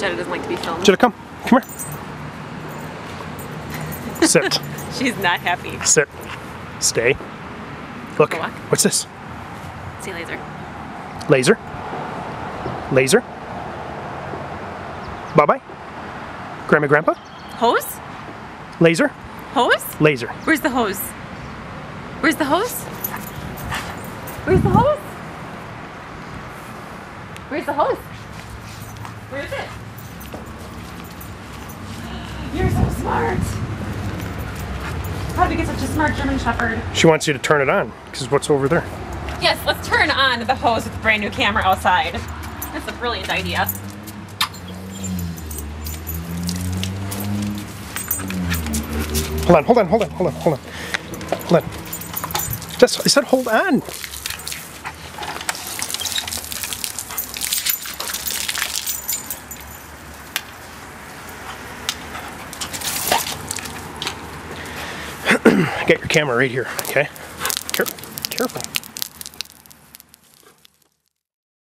Jetta doesn't like to be filmed. Jetta, come here. Sit. She's not happy. Sit. Stay. Look. Walk. What's this? See laser. Laser. Laser. Bye-bye. Grandma, Grandpa. Hose? Laser. Hose? Laser. Where's the hose? Where's the hose? Where's the hose? Where's the hose? Where is it? You're so smart. How did we get such a smart German Shepherd? She wants you to turn it on, because what's over there? Yes, let's turn on the hose with the brand new camera outside. That's a brilliant idea. Hold on. Hold on. I said hold on. I got your camera right here, okay? Careful.